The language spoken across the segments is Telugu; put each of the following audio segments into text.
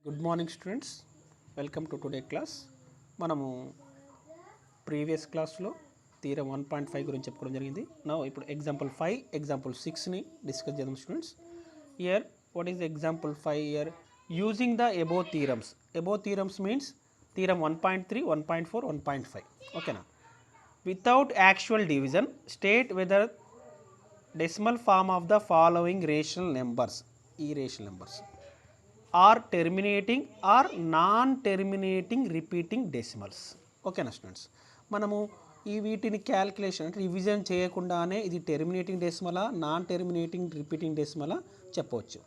Good morning students, welcome to today class. మనము ప్రీవియస్ క్లాస్లో థీరం 1.5 గురించి చెప్పుకోవడం జరిగింది. ఇప్పుడు ఎగ్జాంపుల్ 5, ఎగ్జాంపుల్ 6ని డిస్కస్ చేద్దాం students. Here what is example 5 here using the above theorems. Above theorems means theorem 1.3, 1.4, 1.5. ఓకేనా? Without actual division state whether decimal form of the following rational numbers, ఈ rational numbers are terminating or non terminating repeating decimals. ఓకేనా స్టూడెంట్స్, మనము ఈ వీటిని క్యాల్కులేషన్ అంటే రివిజన్ చేయకుండానే ఇది టెర్మినేటింగ్ డెసిమలా నాన్ టెర్మినేటింగ్ రిపీటింగ్ డెసిమలా చెప్పవచ్చు.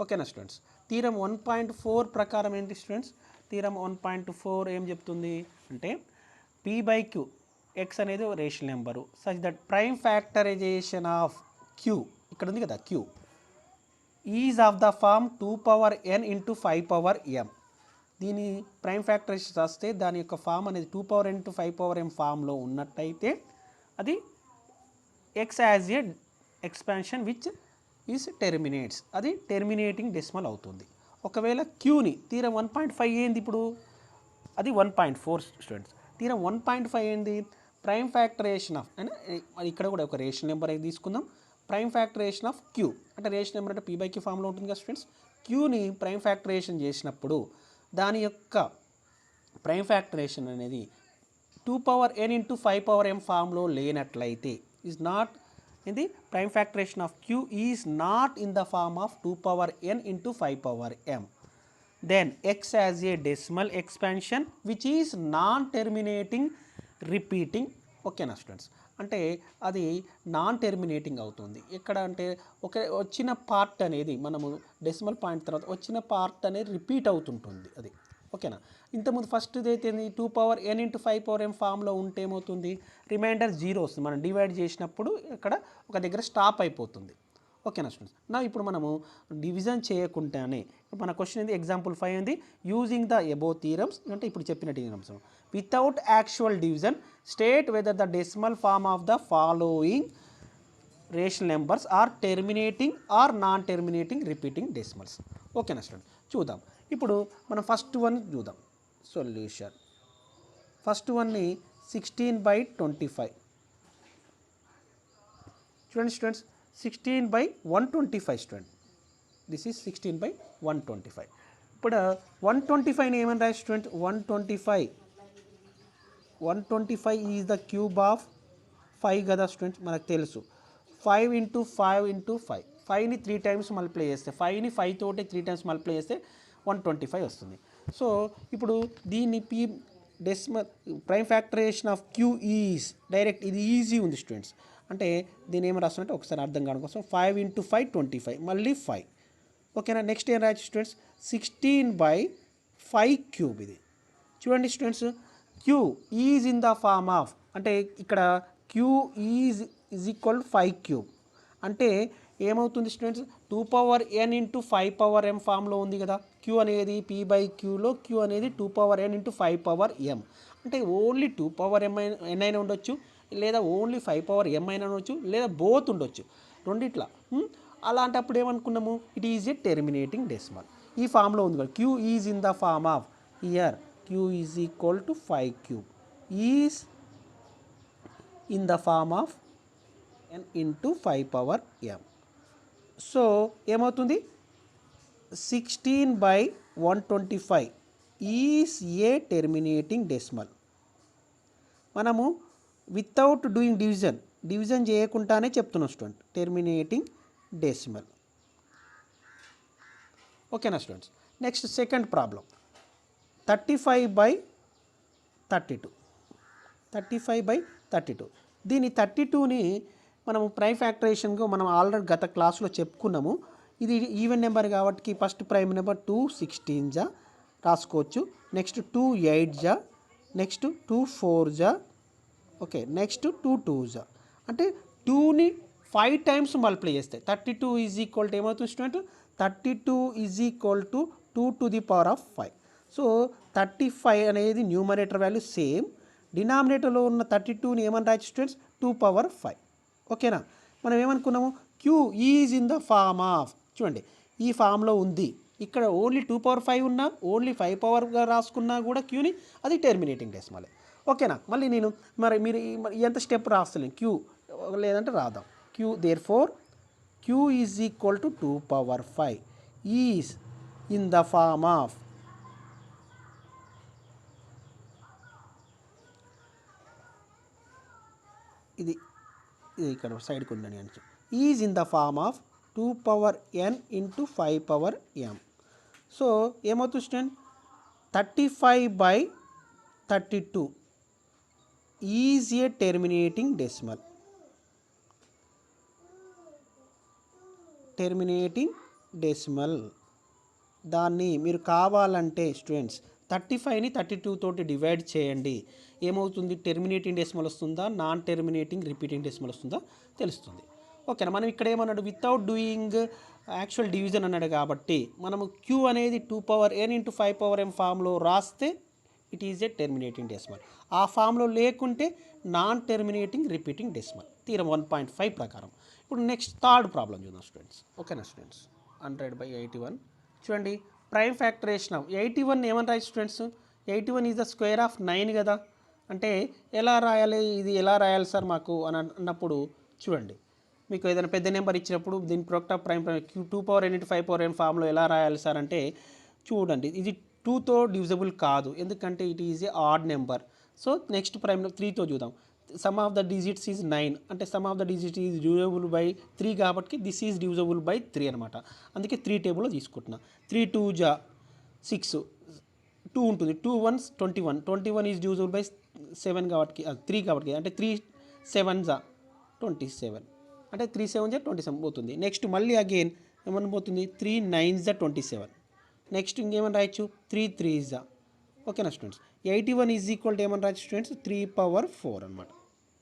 ఓకేనా స్టూడెంట్స్, థీరం 1.4 ప్రకారం ఏంటి స్టూడెంట్స్? థీరం 1.4 ఏం చెప్తుంది అంటే p/q x అనేది rational number such that prime factorization of q, ఇక్కడ ఉంది కదా q, is of the form 2n into 5m. దీని ప్రైమ్ ఫ్యాక్టరైజేషన్ రాస్తే దాని యొక్క ఫామ్ అనేది 2n ఇంటూ 5m ఫామ్లో ఉన్నట్టయితే అది x as a expansion which is terminates, అది టెర్మినేటింగ్ డెసిమల్ అవుతుంది. ఒకవేళ క్యూని థీరం 1.5 ఏంది ఇప్పుడు? అది 1.4 స్టూడెంట్స్. థీరం 1.5 ఏంది? ప్రైమ్ ఫ్యాక్టరైజేషన్ ఆఫ్ అని ఇక్కడ కూడా ఒక రేషనల్ నెంబర్ అయితే తీసుకుందాం. ప్రైమ్ ఫ్యాక్టరైజేషన్ ఆఫ్ క్యూ అంటే రేషనల్ నెంబర్ అంటే p/q ఫామ్లో ఉంటుంది కదా స్టూడెంట్స్. క్యూని ప్రైమ్ ఫ్యాక్టరైజేషన్ చేసినప్పుడు దాని యొక్క ప్రైమ్ ఫ్యాక్టరైజేషన్ అనేది 2n ఇంటూ 5m ఫామ్లో లేనట్లయితే is not in the prime factorization of Q is not in the form of 2n into 5m, then x as a decimal expansion which is non-terminating repeating. ఓకేనా స్టూడెంట్స్, అంటే అది నాన్ టెర్మినేటింగ్ అవుతుంది. ఎక్కడ అంటే వచ్చిన పార్ట్ అనేది మనము డెసిమల్ పాయింట్ తర్వాత వచ్చిన పార్ట్ అనేది రిపీట్ అవుతుంటుంది అది. ఓకేనా? ఇంతకుముందు ఫస్ట్ అయితే 2n ఇంటూ 5m ఫామ్లో ఉంటే ఏమవుతుంది? రిమైండర్ 0 వస్తుంది. మనం డివైడ్ చేసినప్పుడు ఇక్కడ ఒక దగ్గర స్టాప్ అయిపోతుంది. ఓకేనా స్టూడెంట్స్, ఇప్పుడు మనము డివిజన్ చేయకుండానే మన క్వశ్చన్ ఏంది? ఎగ్జాంపుల్ 5 ఏంది? యూజింగ్ ద అబోవ్ థీరమ్స్ అంటే ఇప్పుడు చెప్పిన theorems without actual division state whether the decimal form of the following rational numbers are terminating or non terminating repeating decimals. ఓకేనా స్టూడెంట్, చూద్దాం. ఇప్పుడు మనం ఫస్ట్ వన్ చూద్దాం. సొల్యూషన్ ఫస్ట్ వన్ని 16/25 చూడండి స్టూడెంట్స్. 16/125 student, this is 16/125. ఇప్పుడు 125ని ఏమని రాయి student? 125 is the cube of 5 కదా స్టూడెంట్, మనకు తెలుసు. 5 ఇంటూ 5 ఇంటూ 5, 5ని 3 టైమ్స్ మల్టిప్లై చేస్తే 5ని 5 తోటి 3 టైమ్స్ మల్టిప్లై చేస్తే 125 వస్తుంది. సో ఇప్పుడు దీన్ని decimal prime factorization of Q is direct, ఇది ఈజీ ఉంది స్టూడెంట్స్. అంటే దీని ఏమి రాస్తున్నట్టు ఒకసారి అర్థం కావడం కోసం 5 ఇంటూ 5 25, మళ్ళీ 5. ఓకేనా? నెక్స్ట్ ఏం రాయచ్చు స్టూడెంట్స్? 16/5 క్యూబ్. ఇది చూడండి students, Q is in the form of అంటే ఇక్కడ క్యూ ఈజ్ ఈక్వల్ 5 క్యూబ్ అంటే ఏమవుతుంది స్టూడెంట్స్? 2n ఇంటూ 5m ఫామ్లో ఉంది కదా. క్యూ అనేది p/qలో క్యూ అనేది 2n ఇంటూ 5m అంటే ఓన్లీ 2m అయినా ఉండొచ్చు, లేదా ఓన్లీ 5m అయినా ఉండొచ్చు, లేదా బోత్ ఉండొచ్చు, రెండిట్లా. అలాంటప్పుడు ఏమనుకున్నాము? It is a terminating decimal. ఈ ఫామ్లో ఉంది కదా. Q is in the form of here q is equal to 5 cube is in the form of n into 5m. So ఏమవుతుంది? 16/125 ఈజ్ ఏ టెర్మినేటింగ్ డెసిమల్. మనము వితౌట్ డూయింగ్ డివిజన్ చేయకుండానే చెప్తున్నాం స్టూడెంట్, టెర్మినేటింగ్ డెసిమల్. ఓకేనా స్టూడెంట్స్? Next second problem 35/32. దీని 32ని మనము ప్రైమ్ ఫ్యాక్టరైజేషన్గా మనం ఆల్రెడీ గత క్లాస్లో చెప్పుకున్నాము. ఇది ఈవెన్ నెంబర్ కాబట్టి ఫస్ట్ ప్రైమ్ నెంబర్ 2 16 రాసుకోవచ్చు. నెక్స్ట్ 2 8 నెక్స్ట్ 2 4 ఓకే, నెక్స్ట్ 2 2 అంటే 2ని 5 టైమ్స్ మల్టిప్లై చేస్తే 32 ఈజ్ ఈక్వల్ టు ఏమవుతుంది student? 32 is equal to 2 to the power of 5. So 35 అనేది న్యూమరేటర్ వాల్యూ సేమ్, డినామినేటర్లో ఉన్న 32ని ఏమని రాయచ్చు స్టూడెంట్స్? 2/5. ఓకేనా? మనం ఏమనుకున్నాము? Q is in the form of, చూడండి ఈ ఫామ్లో ఉంది, ఇక్కడ ఓన్లీ 2 పవర్ 5 ఉన్నా ఓన్లీ 5 పవర్గా రాసుకున్నా కూడా క్యూని అది టెర్మినేటింగ్ డెసిమల్. ఓకేనా? మళ్ళీ నేను మీరు ఎంత స్టెప్ రాస్తలేను, క్యూ లేదంటే రాద్దాం. Q therefore q is equal to 2 power 5 is in the form of ఇది ఇక్కడ సైడ్కి ఉందని అని is in the form of 2 power n into 5 power m. So ఏమవుతుంది student, 35/32 is a terminating decimal. Terminating decimal దాన్ని మీరు కావాలంటే స్టూడెంట్స్ 35ని 32 తోటి డివైడ్ చేయండి. ఏమవుతుంది, టెర్మినేటింగ్ డెసిమల్ వస్తుందా నాన్ టెర్మినేటింగ్ రిపీటింగ్ డెసిమల్ వస్తుందా తెలుస్తుంది. ఓకేనా? మనం ఇక్కడ ఏమన్నాడు, వితౌట్ డూయింగ్ యాక్చువల్ డివిజన్ అన్నాడు కాబట్టి మనము క్యూ అనేది 2 power n into 5 power m ఫామ్లో రాస్తే it is a terminating decimal. ఆ ఫామ్లో లేకుంటే non terminating repeating decimal. Theorem 1.5 ప్రకారం. ఇప్పుడు నెక్స్ట్ థర్డ్ ప్రాబ్లం చూద్దాం స్టూడెంట్స్. ఓకేనా స్టూడెంట్స్, 100/81 చూడండి. ప్రైమ్ ఫ్యాక్టరేషన్ ఆఫ్ 81 ఏమని రాయచ్చు students, 81 is the square of 9 కదా. అంటే ఎలా రాయాలి, ఇది ఎలా రాయాలి సార్ మాకు అని అన్నప్పుడు చూడండి, మీకు ఏదైనా పెద్ద నెంబర్ ఇచ్చినప్పుడు దీని product of prime 2 power n into 5 power m ఫామ్లో ఎలా రాయాలి సార్ అంటే చూడండి, ఇది 2తో డివిజబుల్ కాదు, ఎందుకంటే it is a odd number. So next prime 3తో చూద్దాం. Sum of the digits is 9 అంటే sum of the digit is divisible by 3 కాబట్టి దిస్ ఈజ్ డివిజబుల్ బై 3 అనమాట. అందుకే 3 టేబుల్లో తీసుకుంటున్నా. 3 2 జా 6, 2 ఉంటుంది, 2 1s 21, 21 ఈజ్ డివిజబుల్ బై 7 కాబట్టి 3 కాబట్టి అంటే 3 7 జా 27 అంటే 3 7 జా 27 పోతుంది. నెక్స్ట్ మళ్ళీ అగైన్ ఏమని పోతుంది, 3 9 జా 27. నెక్స్ట్ ఇంకేమని రాయొచ్చు, 3 3 జా. ఓకేనా స్టూడెంట్స్, 81 ఈజ్ ఈక్వల్ టు ఏమని రాయొచ్చు స్టూడెంట్స్, 3/4 అనమాట.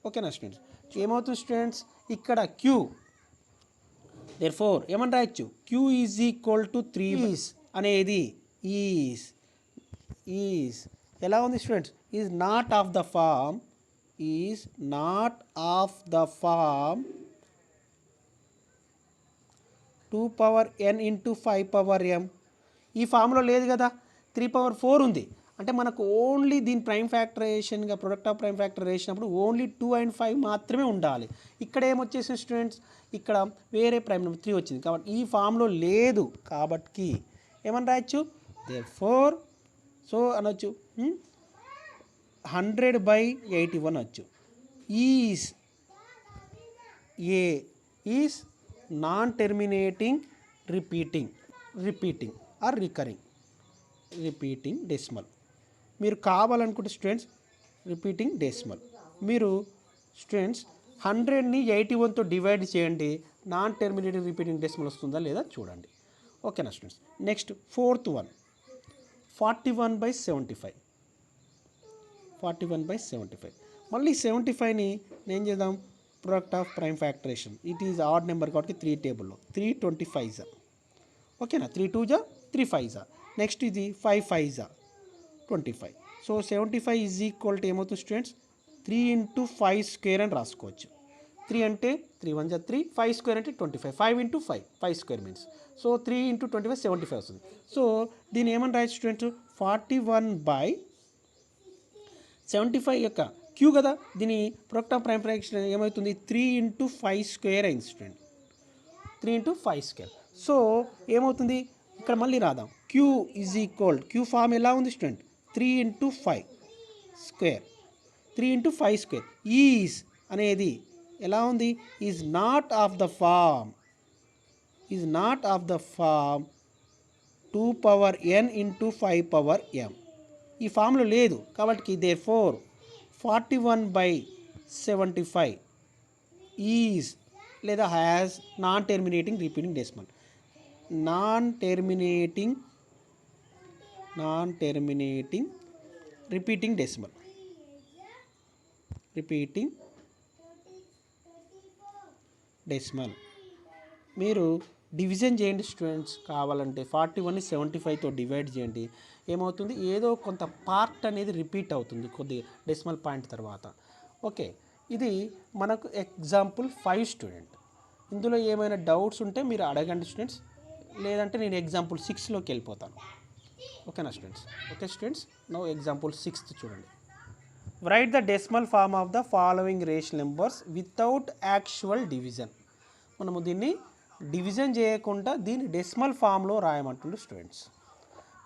ఓకేనా స్టూడెంట్స్, ఏమవుతుంది స్టూడెంట్స్, ఇక్కడ క్యూ దేర్ ఫోర్ ఏమని రాయొచ్చు, క్యూ ఈజ్ ఈక్వల్ టు 3 అనేది ఈజ్ ఎలా ఉంది students, is not of the form, is not of the form 2 power n into 5 power m. ఈ ఫామ్లో లేదు కదా, 3/4 ఉంది. అంటే మనకు ఓన్లీ దీని ప్రైమ్ ఫ్యాక్టరేషన్గా ప్రొడక్ట్ ఆఫ్ ప్రైమ్ ఫ్యాక్టర్ వేసినప్పుడు ఓన్లీ 2 and 5 మాత్రమే ఉండాలి. ఇక్కడ ఏమొచ్చేసింది స్టూడెంట్స్, ఇక్కడ వేరే ప్రైమ్ నెంబర్ 3 వచ్చింది కాబట్టి ఈ ఫామ్లో లేదు కాబట్టి ఏమని రాయొచ్చు, దేర్ఫోర్ సో అనొచ్చు 100/81 వచ్చు. Is A is non terminating repeating or repeating decimal. మీరు కావాలనుకుంటే స్టూడెంట్స్ రిపీటింగ్ డెసిమల్, మీరు స్టూడెంట్స్ 100ని 81తో డివైడ్ చేయండి, నాన్ టెర్మినేటింగ్ రిపీటింగ్ డెసిమల్ వస్తుందా లేదా చూడండి. ఓకేనా స్టూడెంట్స్, నెక్స్ట్ ఫోర్త్ వన్ 41/75. మళ్ళీ 75ని నేను చేద్దాం product of prime factorisation, it is odd number కాబట్టి 3 టేబుల్లో 3 25 జా. ఓకేనా, 3 2 జా 3 5 జా. నెక్స్ట్ ఇది 5 5 జా 25. సో 75 ఈజ్ ఈక్వల్ టు ఏమవుతుంది స్టూడెంట్స్, 3 ఇంటూ 5 స్క్వేర్ అని రాసుకోవచ్చు. 3 అంటే 3 1 జా 3, 5 స్క్వేర్ అంటే 25, 5 into 5 square means so 3 into 25 75 వస్తుంది. సో దీన్ని ఏమని రాయొచ్చు స్టూడెంట్స్, 41/75 యొక్క క్యూ కదా, దీని ప్రొడక్ట్ ఆఫ్ ప్రైమ్ ఫ్రాక్షన్ ఏమవుతుంది, 3 ఇంటూ 5 స్క్వేర్ అయింది స్టూడెంట్, 3 ఇంటూ 5 స్క్వేర్. సో ఏమవుతుంది, ఇక్కడ మళ్ళీ రాదాం, q is equal, q form ఎలా ఉంది student, 3 into 5 square, 3 into 5 square. Is అనేది ఎలా ఉంది, is not of the form 2 power n into 5 power m. ఈ ఫామ్లో లేదు కాబట్టి దేర్ఫోర్ 41/75 ఈజ్ లేదా has non terminating repeating decimal. Non terminating repeating decimal. మీరు డివిజన్ చేయండి స్టూడెంట్స్, కావాలంటే 41ని 75తో డివైడ్ చేయండి, ఏమవుతుంది, ఏదో కొంత పార్ట్ అనేది రిపీట్ అవుతుంది కొద్ది డెసిమల్ పాయింట్ తర్వాత. ఓకే, ఇది మనకు ఎగ్జాంపుల్ 5 స్టూడెంట్. ఇందులో ఏమైనా డౌట్స్ ఉంటే మీరు అడగండి స్టూడెంట్స్, లేదంటే నేను ఎగ్జాంపుల్ 6లోకి వెళ్ళిపోతాను. ఓకేనా students? Okay students, now example 6 చూడండి. Write the decimal form of the following rational numbers without actual division. మనము దీన్ని డివిజన్ చేయకుండా దీన్ని డెసిమల్ ఫామ్లో రాయమంటుండే స్టూడెంట్స్.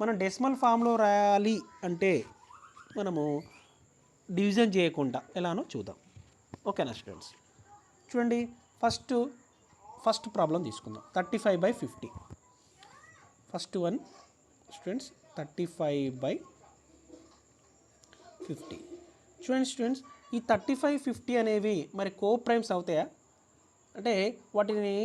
మనం డెసిమల్ ఫామ్లో రాయాలి అంటే మనము డివిజన్ చేయకుండా ఎలానో చూద్దాం. ఓకేనా స్టూడెంట్స్? చూడండి, ఫస్ట్ ప్రాబ్లం తీసుకుందాం. 35/50. First one students 35/50. చూడండి స్టూడెంట్స్, ఈ 35, 50 అనేవి మరి కో ప్రైమ్స్ అవుతాయా? అంటే వాటిని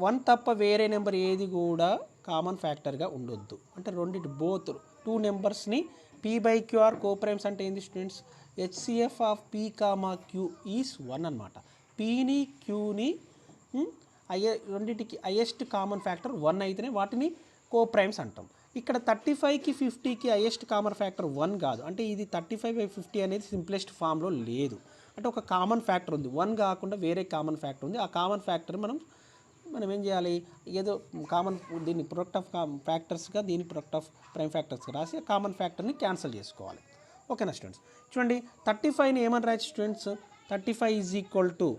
1 తప్ప వేరే నెంబర్ ఏది కూడా కామన్ ఫ్యాక్టర్గా ఉండొద్దు. అంటే రెండింటి బోత్ 2 నెంబర్స్ని P/Q ఆర్ కో ప్రైమ్స్ అంటే ఏంది students? HCF of P, Q is 1 అనమాట. Pని Qని రెండింటికి హైయెస్ట్ కామన్ ఫ్యాక్టర్ 1 అయితేనే వాటిని కో ప్రైమ్స్ అంటాం. ఇక్కడ 35కి 50కి హైయెస్ట్ కామన్ ఫ్యాక్టర్ 1 కాదు. అంటే ఇది 35/50 అనేది సింప్లెస్ట్ ఫామ్లో లేదు. అంటే ఒక కామన్ ఫ్యాక్టర్ ఉంది, 1 కాకుండా వేరే కామన్ ఫ్యాక్టర్ ఉంది. ఆ కామన్ ఫ్యాక్టర్ మనం ఏం చేయాలి? ఏదో కామన్ దీన్ని ప్రొడక్ట్ ఆఫ్ ఫ్యాక్టర్స్గా దీన్ని ప్రొడక్ట్ ఆఫ్ ప్రైమ్ ఫ్యాక్టర్స్గా రాసి ఆ కామన్ ఫ్యాక్టర్ని క్యాన్సిల్ చేసుకోవాలి. ఓకేనా స్టూడెంట్స్? చూడండి, 35ని ఏమని రాయచ్చు స్టూడెంట్స్? 35 =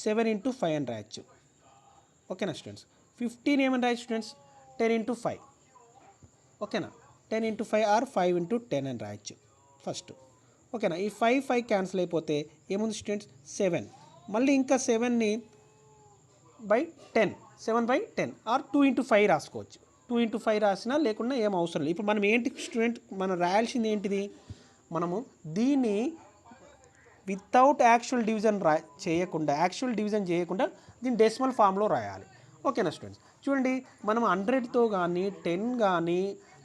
7 × 5 అని రాయచ్చు. ఓకేనా స్టూడెంట్స్? 50ని ఏమని రాయచ్చు స్టూడెంట్స్? 10 × 5. ఓకేనా? 10 × 5 ఆర్ 5 × 10 అని రాయచ్చు ఫస్ట్. ఓకేనా? ఈ 5 క్యాన్సిల్ అయిపోతే ఏముంది స్టూడెంట్స్? 7. మళ్ళీ ఇంకా 7/10 7/10 ఆర్ 2 × 5 రాసుకోవచ్చు. 2 × 5 రాసినా లేకుండా ఏం అవసరం లేదు. ఇప్పుడు మనం ఏంటి స్టూడెంట్, మనం రాయాల్సింది ఏంటిది? మనము దీన్ని వితౌట్ యాక్చువల్ డివిజన్ చేయకుండా దీన్ని డెసిమల్ ఫామ్లో రాయాలి. ఓకేనా స్టూడెంట్స్? చూడండి, మనం 100తో కానీ 10 కానీ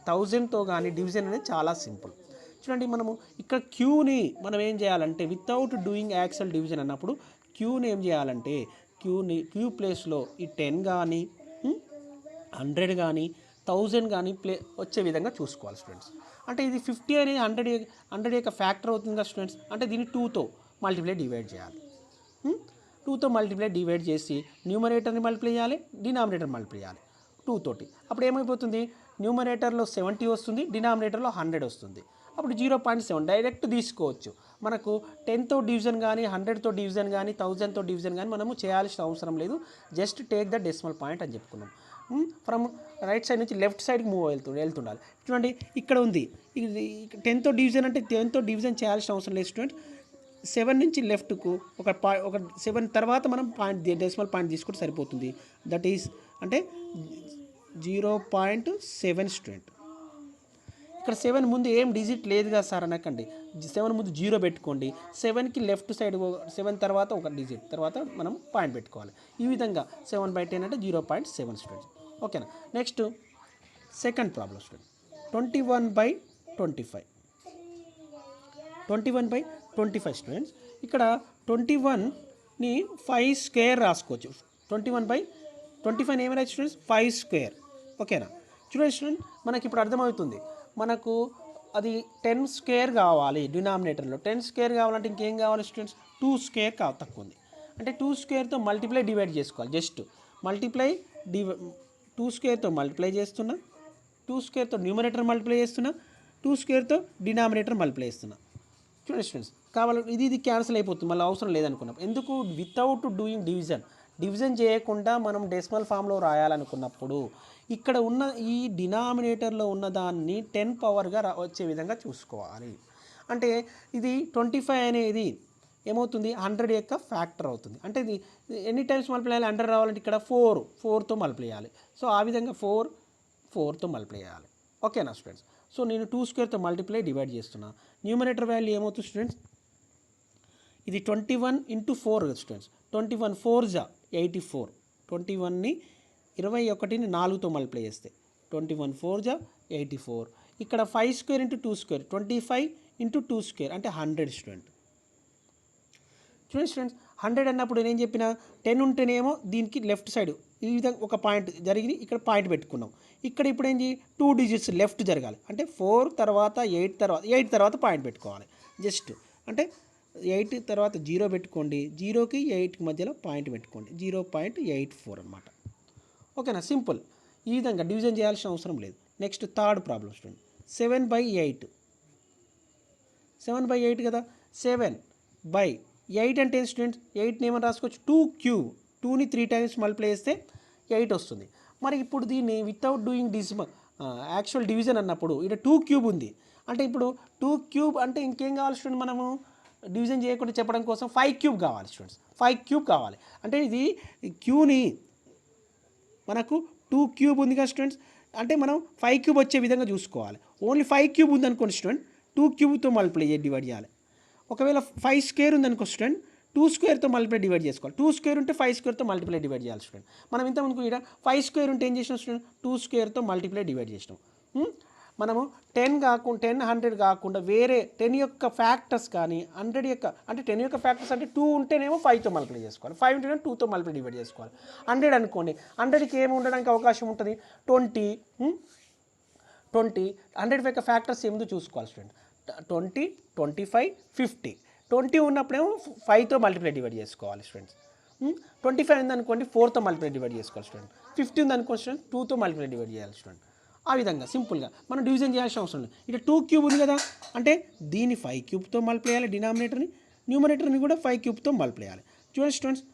1000తో కానీ డివిజన్ అనేది చాలా సింపుల్. చూడండి, మనము ఇక్కడ క్యూని మనం ఏం చేయాలంటే వితౌట్ డూయింగ్ యాక్చువల్ డివిజన్ అన్నప్పుడు క్యూని ఏం చేయాలంటే క్యూ ప్లేస్లో ఈ 10 కానీ 100 కానీ 1000 కానీ వచ్చే విధంగా చూసుకోవాలి స్టూడెంట్స్. అంటే ఇది 50 అనేది 100 యొక్క ఫ్యాక్టర్ అవుతుంది కదా స్టూడెంట్స్. అంటే దీన్ని 2తో డివైడ్ చేయాలి. 2తో డివైడ్ చేసి న్యూమరేటర్ని మల్టిప్లై చేయాలి, డినామినేటర్ మల్టిప్లై చేయాలి 2 తోటి. అప్పుడు ఏమైపోతుంది? న్యూమరేటర్లో 70 వస్తుంది, డినామినేటర్లో 100 వస్తుంది. అప్పుడు 0.7 డైరెక్ట్ తీసుకోవచ్చు. మనకు 10తో డివిజన్ కానీ 100తో డివిజన్ కానీ 1000తో డివిజన్ కానీ మనము చేయాల్సిన అవసరం లేదు. Just take the decimal point అని చెప్పుకున్నాం. ఫ్రమ్ రైట్ సైడ్ నుంచి లెఫ్ట్ సైడ్కి వెళ్తుండాలి. చూడండి, ఇక్కడ ఉంది. ఇది 10తో డివిజన్ అంటే 10తో డివిజన్ చేయాల్సిన అవసరం లేదు స్టూడెంట్. 7 నుంచి లెఫ్ట్కు ఒక 7 తర్వాత మనం డెసిమల్ పాయింట్ తీసుకుంటే సరిపోతుంది. దట్ ఈస్ అంటే 0.7 స్టూడెంట్. ఇక్కడ 7 ముందు ఏం డిజిట్ లేదు కదా సార్ అనకండి. 7 ముందు 0 పెట్టుకోండి. 7కి లెఫ్ట్ సైడ్ 7 తర్వాత ఒక డిజిట్ తర్వాత మనం పాయింట్ పెట్టుకోవాలి. ఈ విధంగా 7/10 అంటే 0.7 స్టూడెంట్స్. ఓకేనా? Next second problem student 21/25. 21/25 students. ఇక్కడ 21ని 5 స్క్వేర్ రాసుకోవచ్చు. 21/25 ఏమి రాయచ్చు స్టూడెంట్స్? 5 స్క్వేర్. ఓకేనా? చూడండి స్టూడెంట్, మనకి ఇప్పుడు అర్థమవుతుంది. మనకు అది 10 స్క్వేర్ కావాలి. డినామినేటర్లో 10 స్క్వేర్ కావాలంటే ఇంకేం కావాలి స్టూడెంట్స్? 2 స్క్వేర్ తక్కువ ఉంది. అంటే 2 స్క్వేర్తో డివైడ్ చేసుకోవాలి. జస్ట్ 2 స్క్వేర్తో మల్టిప్లై చేస్తున్నా, 2 స్క్వేర్తో న్యూమరేటర్ మల్టిప్లై చేస్తున్నా, 2 స్క్వేర్తో డినామినేటర్ మల్టిప్లై చేస్తున్నా. చూడండి స్టూడెంట్స్, కావాలి ఇది క్యాన్సిల్ అయిపోతుంది, మళ్ళీ అవసరం లేదనుకున్నప్పుడు. ఎందుకు? వితౌట్ డూయింగ్ డివిజన్ చేయకుండా మనం డెసిమల్ ఫామ్లో రాయాలనుకున్నప్పుడు ఇక్కడ ఉన్న ఈ డినామినేటర్లో ఉన్న దాన్ని 10 పవర్గా వచ్చే విధంగా చూసుకోవాలి. అంటే ఇది 25 అనేది ఏమవుతుంది? 100 యొక్క ఫ్యాక్టర్ అవుతుంది. అంటే ఇది ఎన్ని టైమ్స్ మల్టిప్లై చేయాలి? 100 రావాలంటే ఇక్కడ 4తో మల్టిప్లై చేయాలి. సో ఆ విధంగా 4తో మల్టిప్లై చేయాలి. ఓకేనా స్టూడెంట్స్? సో నేను 2 స్క్వేర్తో డివైడ్ చేస్తున్నా. న్యూమరేటర్ వాల్యూ ఏమవుతుంది స్టూడెంట్స్? ఇది 21 × 4 స్టూడెంట్స్. 21 4 = 84. 21ని 21ని 4తో మల్టిప్లై చేస్తే 21 4 = 84. ఇక్కడ 5 స్క్వేర్ × 2 స్క్వేర్ 25 × 2 స్క్వేర్ అంటే 100 స్టూడెంట్. చూడండి స్టూడెంట్స్, 100 అన్నప్పుడు నేను చెప్పిన 10 ఉంటేనేమో దీనికి లెఫ్ట్ సైడ్ ఈ విధంగా ఒక పాయింట్ జరిగి ఇక్కడ పాయింట్ పెట్టుకున్నాం. ఇక్కడ ఇప్పుడు ఏంటి? 2 డిజిట్స్ లెఫ్ట్ జరగాలి. అంటే 4 తర్వాత 8 తర్వాత పాయింట్ పెట్టుకోవాలి. జస్ట్ అంటే 8 తర్వాత 0 పెట్టుకోండి, 0కి 8కి మధ్యలో పాయింట్ పెట్టుకోండి. 0.84 అనమాట. ఓకేనా? సింపుల్. ఈ విధంగా డివిజన్ చేయాల్సిన అవసరం లేదు. Next third problem student 7/8. 7/8 కదా. 7/8 అంటే స్టూడెంట్స్ 8ని ఏమని రాసుకోవచ్చు 2 క్యూబ్. 2ని 3 టైమ్స్ మల్టిప్లై చేస్తే 8 వస్తుంది. మరి ఇప్పుడు దీన్ని వితౌట్ డూయింగ్ యాక్చువల్ డివిజన్ అన్నప్పుడు ఇక్కడ 2 క్యూబ్ ఉంది. అంటే ఇప్పుడు 2 క్యూబ్ అంటే ఇంకేం కావాలి స్టూడెంట్, మనము డివిజన్ చేయకుండా చెప్పడం కోసం 5 క్యూబ్ కావాలి స్టూడెంట్స్. 5 క్యూబ్ కావాలి. అంటే ఇది క్యూని మనకు 2 క్యూబ్ ఉంది కదా స్టూడెంట్స్, అంటే మనం 5 క్యూబ్ వచ్చే విధంగా చూసుకోవాలి. ఓన్లీ 5 క్యూబ్ ఉంది అనుకోండి స్టూడెంట్, 2 క్యూబ్తో మల్టిప్లై డివైడ్ చేయాలి. ఒకవేళ 5 స్క్వేర్ ఉంది అనుకో స్టూడెంట్, 2 స్క్వేర్తో మల్టిప్లై డివైడ్ చేసుకోవాలి. 2 స్క్వేర్ ఉంటే 5 స్క్వేర్తో మల్టిప్లై డివైడ్ చేయాలి స్టూడెంట్. మనం ఇంతకుముందు ఇక్కడ 5 స్క్వేర్ ఉంటే ఏం చేసినాం స్టూడెంట్, 2 స్క్వేర్తో మల్టిప్లై డివైడ్ చేసినాం. మనము 10 కాకుండా 10, 100 కాకుండా వేరే 10 యొక్క ఫ్యాక్టర్స్ కానీ 100 యొక్క అంటే 10 యొక్క ఫ్యాక్టర్స్ అంటే 2 ఉంటేనేమో 5తో మల్టిప్లై చేసుకోవాలి, 5 ఉంటేనే 2తో మల్టిప్లై డివైడ్ చేసుకోవాలి. 100 అనుకోండి, 100కి ఏమి ఉండడానికి అవకాశం ఉంటుంది 20. 100 యొక్క ఫ్యాక్టర్స్ ఏముందో చూసుకోవాలి స్టూడెంట్. 20, 25, 50. 20 ఉన్నప్పుడేమో 5తో మల్టిప్లై డివైడ్ చేసుకోవాలి స్టూడెంట్స్. 25 ఉందనుకోండి 4తో మల్టిప్లై డివైడ్ చేసుకోవాలి స్టూడెంట్. 50 ఉందనుకోండి స్టూడెంట్ 2తో మల్టిప్లై డివైడ్ చేయాలి స్టూడెంట్. ఆ విధంగా సింపుల్గా మనం డివిజన్ చేయాల్సిన అవసరం లేదు. ఇక 2 క్యూబ్ ఉంది కదా, అంటే దీన్ని 5 క్యూబ్తో మల్టిప్లై చేయాలి డినామినేటర్ని, న్యూమరేటర్ని కూడా 5 క్యూబ్తో మల్టిప్లై చేయాలి. చూడండి స్టూడెంట్స్,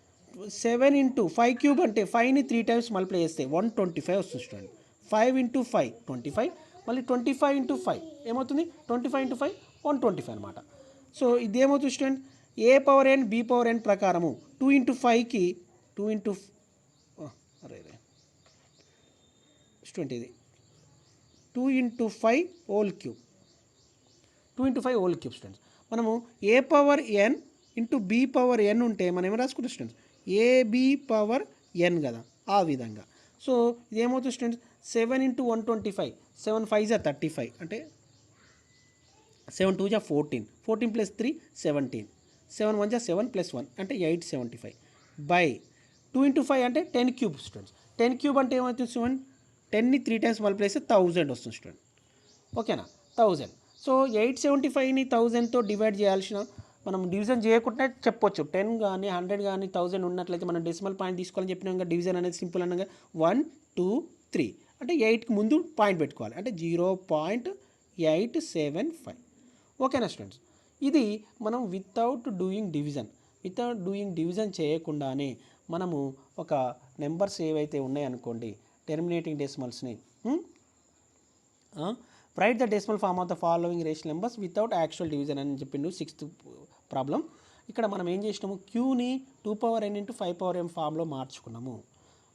7 × 5 క్యూబ్ అంటే 5ని 3 టైమ్స్ మల్టిప్లై చేస్తే 125 వస్తుంది స్టూడెంట్. 5 × 5 25, మళ్ళీ 25 × 5 ఏమవుతుంది 25 × 5 125 అనమాట. సో ఇదేమవుతుంది స్టూడెంట్, a⁴n b⁴n ప్రకారము 2 × 5కి 2 × స్టూడెంట్ ఇది 2 × 5 whole cube. 2 × 5 whole cube students. మనము a⁴n × b⁴n ఉంటే మనం ఏమి రాసుకుంటాం స్టూడెంట్స్, ab⁴n కదా, ఆ విధంగా. సో ఇదేమవుతుంది స్టూడెంట్స్, 7 × 125, 7 5 = 35, అంటే 7 2 = 14, 14 + 3 17, 7 1 = 7 + 1 అంటే 875 బై 2 × 5 అంటే 10 క్యూబ్ స్టూడెంట్స్. 10 క్యూబ్ అంటే ఏమవుతుంది స్టూడెంట్, 10ని 3 టైమ్స్ మల్టిప్లై చేస్తే 1000 వస్తుంది స్టూడెంట్. ఓకేనా, 1000. సో 875ని 1000తో డివైడ్ చేయాల్సిన, మనం డివిజన్ చేయకుండా చెప్పొచ్చు. 10 కానీ 100 కానీ 1000 ఉన్నట్లయితే మనం డెసిమల్ పాయింట్ తీసుకోవాలని చెప్పినాక డివిజన్ అనేది సింపుల్ అనగా 1 2 3 అంటే 8కి ముందు పాయింట్ పెట్టుకోవాలి, అంటే 0.875. ఓకేనా స్టూడెంట్స్, ఇది మనం వితౌట్ డూయింగ్ డివిజన్ చేయకుండానే మనము ఒక నెంబర్స్ ఏవైతే ఉన్నాయనుకోండి టెర్మినేటింగ్ డెసిమల్స్ని, write the decimal form of the following rational numbers without actual division అని చెప్పిండు 6th ప్రాబ్లం. ఇక్కడ మనం ఏం చేసినాము, క్యూని 2⁴n × 5⁴m ఫామ్లో మార్చుకున్నాము.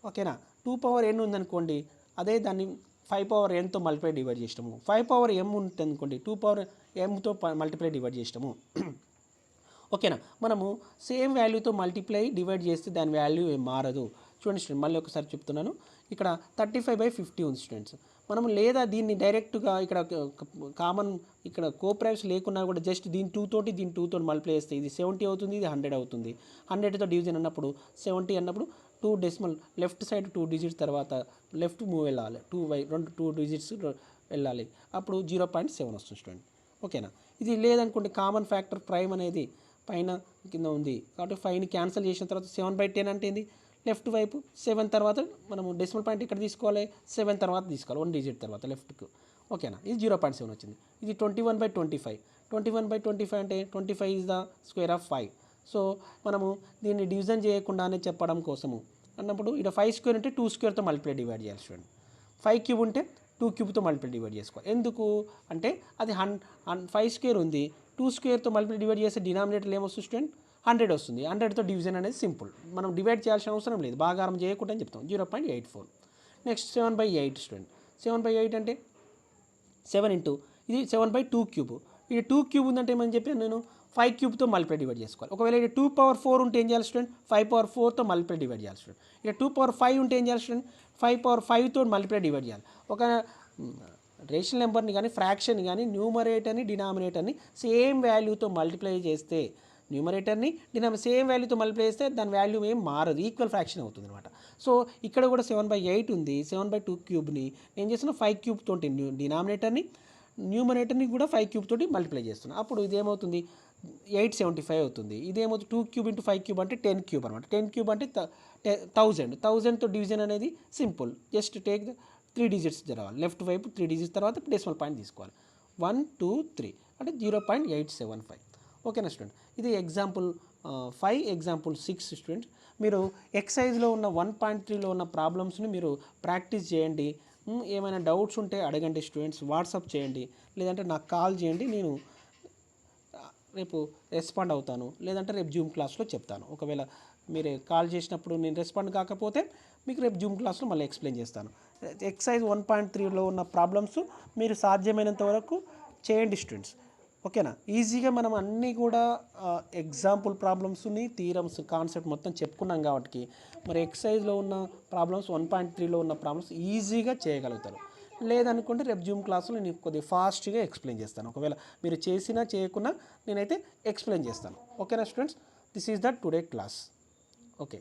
ఓకేనా, 2⁴n ఉందనుకోండి, అదే దాన్ని 5⁴nతో మల్టిప్లై డివైడ్ చేసినాము. 5⁴m ఉంటుంది అనుకోండి, 2⁴mతో మల్టిప్లై డివైడ్ చేసినాము. ఓకేనా, మనము సేమ్ వాల్యూతో మల్టిప్లై డివైడ్ చేస్తే దాని వాల్యూ ఏం మారదు. చూడండి స్టూడెంట్, మళ్ళీ ఒకసారి చెప్తున్నాను. ఇక్కడ 35/50 ఉంది స్టూడెంట్స్. మనం లేదా దీన్ని డైరెక్ట్గా ఇక్కడ కామన్ ఇక్కడ కోప్రైవ్స్ లేకున్నా కూడా జస్ట్ దీని 2 తోటి దీని 2 తోటి మల్టిప్లై చేస్తే ఇది 70 అవుతుంది, ఇది 100 అవుతుంది. 100తో డివిజన్ అన్నప్పుడు 70 అన్నప్పుడు 2 డెసిమల్ లెఫ్ట్ సైడ్ 2 డిజిట్స్ తర్వాత లెఫ్ట్ మూవ్ వెళ్ళాలి, 2 డిజిట్స్ వెళ్ళాలి, అప్పుడు 0.7 వస్తుంది స్టూడెంట్. ఓకేనా, ఇది లేదనుకోండి కామన్ ఫ్యాక్టర్ ప్రైమ్ అనేది పైన కింద ఉంది కాబట్టి 5ని క్యాన్సిల్ చేసిన తర్వాత 7/10 అంటే ఏంది, లెఫ్ట్ వైపు 7 తర్వాత మనము డెసిమల్ పాయింట్ ఇక్కడ తీసుకోవాలి, 7 తర్వాత తీసుకోవాలి, 1 డిజిట్ తర్వాత లెఫ్ట్కు. ఓకేనా, ఇది 0.7 వచ్చింది. ఇది 21/25. 21/25 అంటే 25 is the square of 5. So మనము దీన్ని డివిజన్ చేయకుండానే చెప్పడం కోసము అన్నప్పుడు ఇక్కడ 5 స్క్వేర్ ఉంటే 2 స్క్వేర్తో మల్టిప్లై డివైడ్ చేయాలి స్టూడెంట్. 5 క్యూబ్ ఉంటే 2 క్యూబ్తో మల్టిప్లై డివైడ్ చేసుకోవాలి. ఎందుకు అంటే అది 5 స్క్వేర్ ఉంది, 2 స్క్వేర్తో మల్టిప్లై డివైడ్ చేస్తే డినామినేటర్లు ఏమొస్తుంది స్టూడెంట్, 100 వస్తుంది. 100తో డివిజన్ అనేది సింపుల్, మనం డివైడ్ చేయాల్సిన అవసరం లేదు, భాగారం చేయకుండా అని చెప్తాం. 0.84. Next 7/8 student. 7/8 అంటే 7 × ఇది 7/2 క్యూబ్. ఇది 2 క్యూబ్ ఉందంటే ఏమని చెప్పి నేను 5 క్యూబ్తో మల్టిప్లై డివైడ్ చేసుకోవాలి. ఒకవేళ ఇది 2⁴ ఉంటే ఏం చేయాలి స్టూడెంట్, 5⁴4తో మల్టిప్లై డివైడ్ చేయాలి స్టూడెంట్. ఇక 2⁵ ఉంటే ఏం చేయాలి స్టూడెంట్, 5⁵5తో మల్టిప్లై డివైడ్ చేయాలి. ఒక రేషనల్ నెంబర్ని కానీ ఫ్రాక్షన్ కానీ న్యూమరేటర్ని డినామినేటర్ని సేమ్ వాల్యూతో మల్టిప్లై చేస్తే, న్యూమరేటర్ని సేమ్ వాల్యూతో మల్టిప్లై చేస్తే దాని వాల్యూ ఏం మారదు, ఈక్వల్ ఫ్రాక్షన్ అవుతుంది అనమాట. సో ఇక్కడ కూడా 7/8 ఉంది, 7/2 క్యూబ్ని నేను చేసిన 5 క్యూబ్ తోటి డినామినేటర్ని న్యూమరేటర్ని కూడా 5 క్యూబ్ తోటి మల్టిప్లై చేస్తున్నాను. అప్పుడు ఇదేమవుతుంది 875 అవుతుంది. ఇదేమవుతుంది 2 క్యూబ్ × 5 క్యూబ్ అంటే 10 క్యూబ్ అనమాట. 10 క్యూబ్ అంటే 1000. 1000తో డివిజన్ అనేది simple, just take the 3 digits జరగాలి. లెఫ్ట్ వైపు 3 డిజిట్స్ తర్వాత డెసిమల్ పాయింట్ తీసుకోవాలి. 1 2 3 అంటే 0.875. ఓకేనా స్టూడెంట్. ఇది ఎగ్జాంపుల్ 5, ఎగ్జాంపుల్ 6 స్టూడెంట్. మీరు ఎక్సైజ్లో ఉన్న 1.3లో ఉన్న ప్రాబ్లమ్స్ని మీరు ప్రాక్టీస్ చేయండి. ఏమైనా డౌట్స్ ఉంటే అడగండి స్టూడెంట్స్, వాట్సాప్ చేయండి, లేదంటే నాకు కాల్ చేయండి. నేను రేపు రెస్పాండ్ అవుతాను, లేదంటే రేపు జూమ్ క్లాస్లో చెప్తాను. ఒకవేళ మీరు కాల్ చేసినప్పుడు నేను రెస్పాండ్ కాకపోతే మీకు రేపు జూమ్ క్లాస్లో మళ్ళీ ఎక్స్ప్లెయిన్ చేస్తాను. ఎక్సైజ్ 1.3లో ఉన్న ప్రాబ్లమ్స్ మీరు సాధ్యమైనంత వరకు చేయండి స్టూడెంట్స్. ఓకేనా. ఈజీగా మనం అన్నీ కూడా ఎగ్జాంపుల్ ప్రాబ్లమ్స్ని, థీరమ్స్, కాన్సెప్ట్ మొత్తం చెప్పుకున్నాం కాబట్టి మరి ఎక్సైజ్లో ఉన్న ప్రాబ్లమ్స్, 1.3లో ఉన్న ప్రాబ్లమ్స్ ఈజీగా చేయగలుగుతారు. లేదనుకుంటే రేపు జూమ్ క్లాస్లో నేను కొద్దిగా ఫాస్ట్గా ఎక్స్ప్లెయిన్ చేస్తాను. ఒకవేళ మీరు చేసినా చేయకున్నా నేనైతే ఎక్స్ప్లెయిన్ చేస్తాను. ఓకేనా students. This is the today class. Okay.